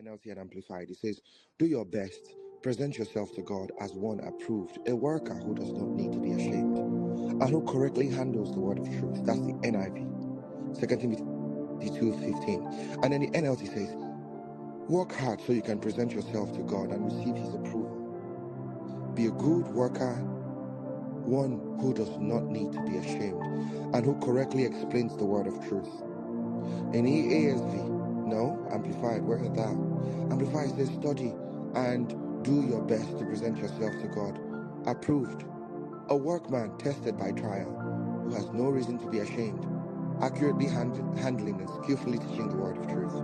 NLT and Amplified. It says, do your best. Present yourself to God as one approved, a worker who does not need to be ashamed, and who correctly handles the word of truth. That's the NIV. 2 Timothy 2:15. And then the NLT says, work hard so you can present yourself to God and receive his approval. Be a good worker, one who does not need to be ashamed, and who correctly explains the word of truth. In EASV, no, Amplified, where is that? Amplified says, study and do your best to present yourself to God approved, a workman tested by trial, who has no reason to be ashamed, accurately handling and skillfully teaching the word of truth.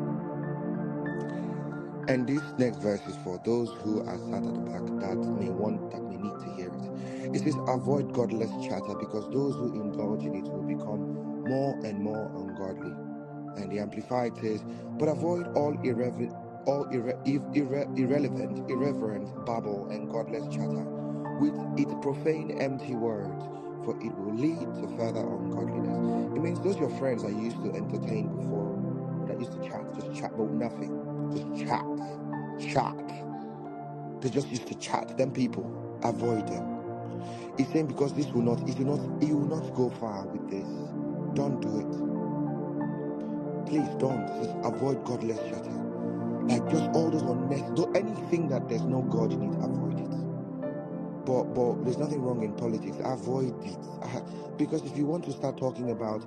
And this next verse is for those who are sat at the back that may need to hear it. It says, avoid godless chatter, because those who indulge in it will become more and more ungodly. And the Amplified says, but avoid all irreverent, babble and godless chatter, with its profane, empty words, for it will lead to further ungodliness. It means those your friends that you used to entertain before, that used to chat, just chat about nothing. Just chat. They just used to chat. Them people, avoid them. He's saying because you will not go far with this. Don't do it. Please don't. Just avoid godless chatter. Like just all those unnecessary, anything that there's no God in it, avoid it. But there's nothing wrong in politics. Avoid it. Because if you want to start talking about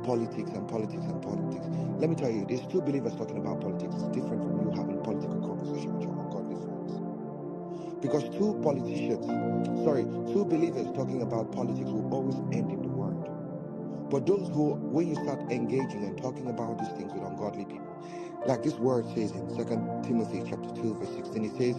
politics and politics and politics. Let me tell you, there's two believers talking about politics. It's different from you having political conversation with your ungodly friends. Because two believers talking about politics will always end in the word. But those who, when you start engaging and talking about these things with ungodly people, like this word says in 2 Timothy chapter 2, verse 16, it says,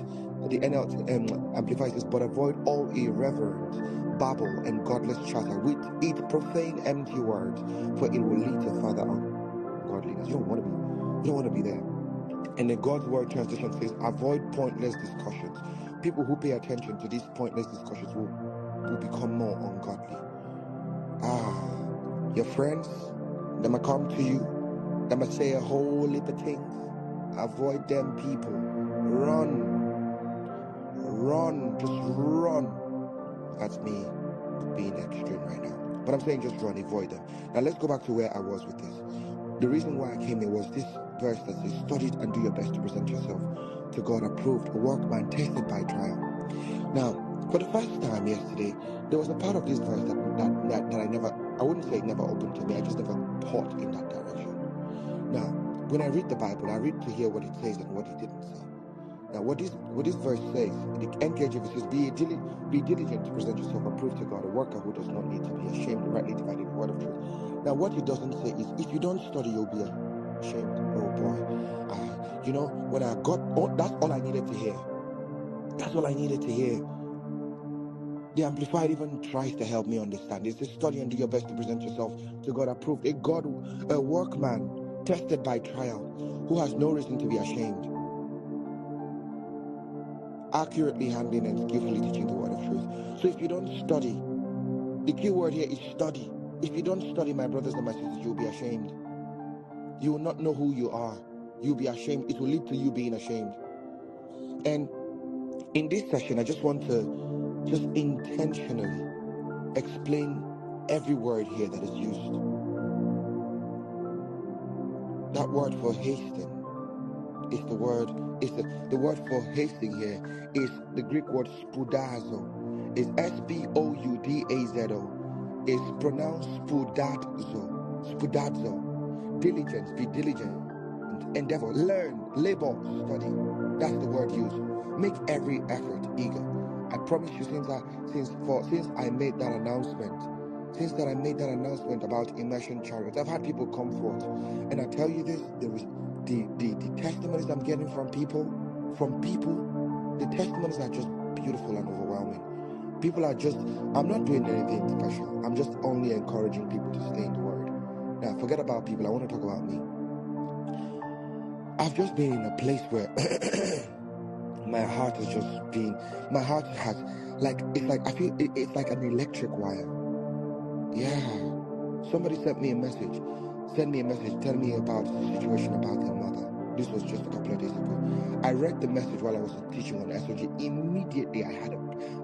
the NLT Amplifies this, but avoid all irreverent babble and godless chatter with its profane, empty words, for it will lead to further ungodliness. You don't want to be there. And the God's Word translation says, avoid pointless discussions. People who pay attention to these pointless discussions will become more ungodly. Your friends, they might come to you, they might say a whole heap of things. Avoid them people. Run, just run. That's me being extreme right now. But I'm saying just run, avoid them. Now let's go back to where I was with this. The reason why I came here was this verse that says, study and do your best to present yourself to God approved, a workman tested by trial. Now, for the first time yesterday, there was a part of this verse that I wouldn't say it never opened to me, I just never thought in that direction. Now, when I read the Bible, I read to hear what it says and what it didn't say. Now, what this verse says, the NKJV says, be diligent to present yourself approved to God, a worker who does not need to be ashamed, rightly dividing the word of truth. Now, what it doesn't say is, if you don't study, you'll be ashamed. Oh boy, when I got, that's all I needed to hear. That's all I needed to hear. The Amplified even tries to help me understand. It says, study and do your best to present yourself to God approved, a workman tested by trial, who has no reason to be ashamed, accurately handling and skillfully teaching the word of truth. So if you don't study, the key word here is study. If you don't study, my brothers and my sisters, you'll be ashamed. You will not know who you are. You'll be ashamed. It will lead to you being ashamed. And in this session, I just want to just intentionally explain every word here that is used. That word for hasten is the word for hasting here is the Greek word spoudazo. Is spoudazo. Is pronounced spoudazo. Diligence, be diligent, endeavor, learn, labor, study. That's the word used. Make every effort, eager. I promise you, since I made that announcement about immersion chariots, I've had people come forth, and I tell you this: the testimonies I'm getting from people, the testimonies are just beautiful and overwhelming. People are just, I'm not doing anything special. I'm just only encouraging people to stay in the Word. Now, forget about people. I want to talk about me. I've just been in a place where my heart has, I feel it's like an electric wire. Yeah. Somebody sent me a message telling me about the situation about their mother. This was just a couple of days ago. I read the message while I was teaching on SOG. Immediately, I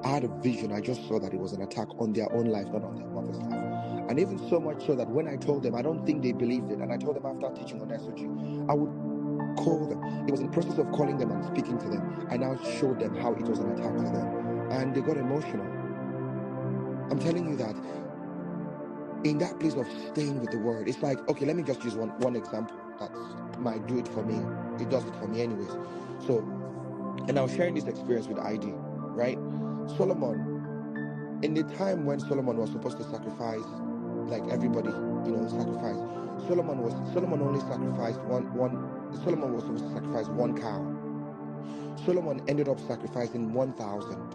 had a vision. I just saw that it was an attack on their own life, not on their mother's life. And even so much so that when I told them, I don't think they believed it. And I told them after teaching on SOG, I would call them. It was in the process of calling them and speaking to them. I now showed them how it was an attack to them. And they got emotional. I'm telling you that in that place of staying with the word, it's like, okay, let me just use one example that might do it for me. It does it for me anyways. So, and I was sharing this experience with ID, right? Solomon, in the time when Solomon was supposed to sacrifice, like everybody, sacrifice, Solomon only sacrificed Solomon was supposed to sacrifice one cow. Solomon ended up sacrificing 1,000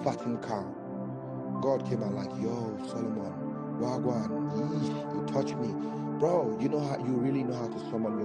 fattened cow. God came out like, yo, Solomon, wagwan, you touch me. Bro, you really know how to summon your God.